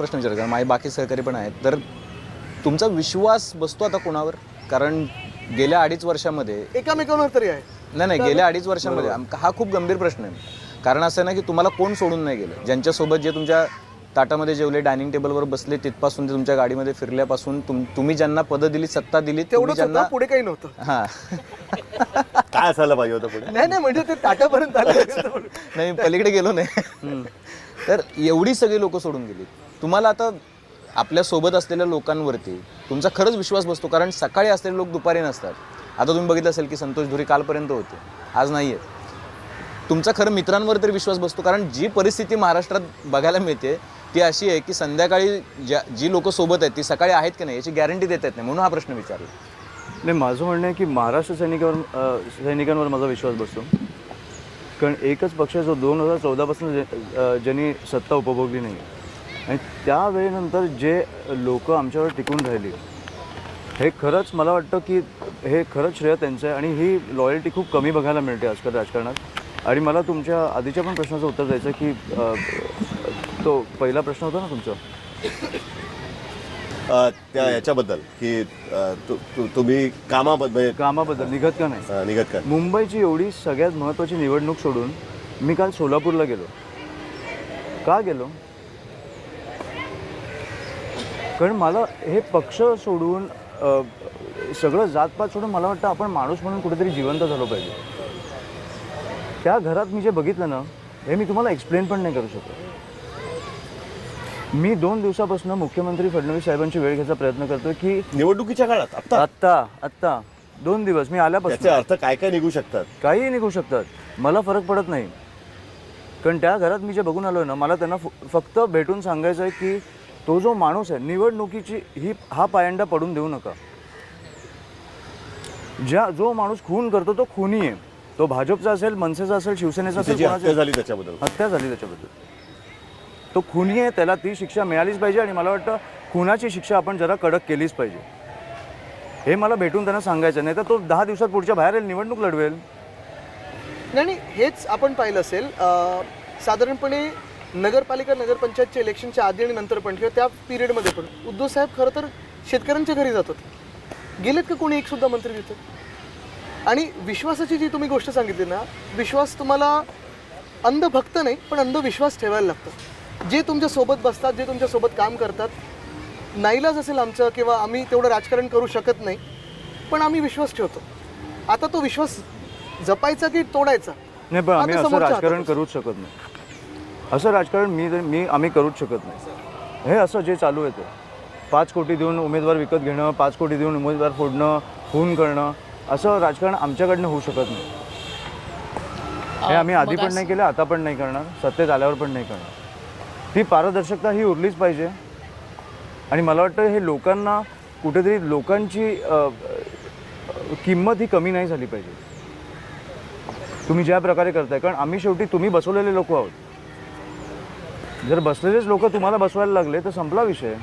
प्रश्न विचार, कारण माझे बाकी सहकारी पण आहेत. तर तुमचा विश्वास बसतो आता कोणावर? कारण गेल्या 2.5 वर्षामध्ये एकामेकांवर तरी आहे. नाही, गेल्या 2.5 वर्षामध्ये हा खूप गंभीर प्रश्न आहे. कारण असं ना की तुम्हाला कोण सोडून नाही गेलं. ज्यांच्यासोबत जे तुमच्या ताटामध्ये जेवले, डायनिंग टेबलवर बसले, तिथपासून ते तुमच्या गाडीमध्ये फिरल्यापासून तुम्ही ज्यांना पदं दिली, सत्ता दिली, तुम्ही ज्यांना पुढे काही नव्हतं. हां काय असायला पाहिजे होतं पुढे? नाही म्हणजे ते ताटापर्यंत आले. नाही, पलीकडे गेलो नाही. तर एवढी सगळी लोक सोडून गेली. तुम्हाला आता आपल्या सोबत असलेल्या लोकांवरती तुमचा खरंच विश्वास बसतो? कारण सकाळी असलेले लोक दुपारी नसतात. आता तुम्ही बघितलं असेल की संतोष धुरी कालपर्यंत होते, आज नाही आहेत. तुमचा खरं मित्रांवर तरी विश्वास बसतो? कारण जी परिस्थिती महाराष्ट्रात बघायला मिळते ती अशी आहे की संध्याकाळी जी लोक सोबत आहेत ती सकाळी आहेत की नाही याची गॅरंटी देता येत नाही. म्हणून हा प्रश्न विचारला. नाही, माझं म्हणणं आहे की महाराष्ट्र सैनिकांवर माझा विश्वास बसतो. कारण एकच पक्ष जो 2014पासून ज्यांनी सत्ता उपभोगली नाही आणि त्यावेळेनंतर जे लोक आमच्यावर टिकून राहिली, हे खरंच मला वाटतं की हे खरंच श्रेय त्यांचं आहे. आणि ही लॉयल्टी खूप कमी बघायला मिळते आजकाल राजकारणात. आणि मला तुमच्या आधीच्या पण प्रश्नाचं उत्तर द्यायचं की तो पहिला प्रश्न होता ना तुमचा, त्या याच्याबद्दल की तुम्ही कामाबद्दल निघत का नाही, निघत का? मुंबईची एवढी सगळ्यात महत्त्वाची निवडणूक सोडून मी काल सोलापूरला गेलो. का गेलो? कारण मला हे पक्ष सोडून सगळं जातपात सोडून मला वाटतं आपण माणूस म्हणून कुठेतरी जिवंत झालो पाहिजे. त्या घरात मी जे बघितलं ना, हे मी तुम्हाला एक्सप्लेन पण नाही करू शकत. मी 2 दिवसापासून मुख्यमंत्री फडणवीस साहेबांची वेळ घ्यायचा प्रयत्न करतोय की निवडणुकीच्या काळात आत्ता 2 दिवस मी आल्यापासून त्याचे अर्थ काय निघू शकतात, काहीही निघू शकतात, मला फरक पडत नाही. कारण त्या घरात मी जे बघून आलो ना, मला त्यांना फक्त भेटून सांगायचं आहे की तो जो माणूस आहे निवडणुकीची हा पायंडा पडून देऊ नका. जो माणूस खून करतो तो खुनी आहे. तो भाजपचा असेल, मनसेचा असेल, शिवसेनेचा असेल, हत्या झाली त्याच्याबद्दल तो खुनी आहे. त्याला ती शिक्षा मिळालीच पाहिजे. आणि मला वाटतं खुनाची शिक्षा आपण जरा कडक केलीच पाहिजे. हे मला भेटून त्यांना सांगायचं. नाही तर तो 10 दिवसात पुढच्या बाहेर निवडणूक लढवेल. नाही हेच आपण पाहिलं असेल साधारणपणे नगरपालिका नगरपंचायतच्या इलेक्शनच्या आधी आणि नंतर पण किंवा त्या पिरियडमध्ये पण उद्धव साहेब खरं तर शेतकऱ्यांच्या घरी जात होते. गेलेत का कोणी एक सुद्धा मंत्री तिथे? आणि विश्वासाची जी तुम्ही गोष्ट सांगितली ना, विश्वास तुम्हाला अंधभक्त नाही पण अंधविश्वास ठेवायला लागतं. जे तुमच्या सोबत बसतात, जे तुमच्या सोबत काम करतात, नाईलाज असेल आमचं किंवा आम्ही तेवढं राजकारण करू शकत नाही पण आम्ही विश्वास ठेवतो. आता तो विश्वास जपायचा की तोडायचा? नाही, पण आम्ही असं राजकारण करूच शकत नाही. असं राजकारण आम्ही करूच शकत नाही. हे असं जे चालू आहे ते 5 कोटी देऊन उमेदवार विकत घेणं, 5 कोटी देऊन उमेदवार फोडणं, खून करणं, असं राजकारण आमच्याकडनं होऊ शकत नाही. हे आम्ही आधी पण नाही केलं, आता पण नाही करणार, सत्तेत आल्यावर पण नाही करणार. ती पारदर्शकता ही उरलीच पाहिजे. आणि मला वाटतं हे लोकांना कुठेतरी लोकांची किंमत ही कमी नाही झाली पाहिजे तुम्ही ज्या प्रकारे करताय. कारण आम्ही शेवटी तुम्ही बसवलेले लोक आहोत. जर बसलेलेच लोक तुम्हाला बसवायला लागले तर संपला विषय.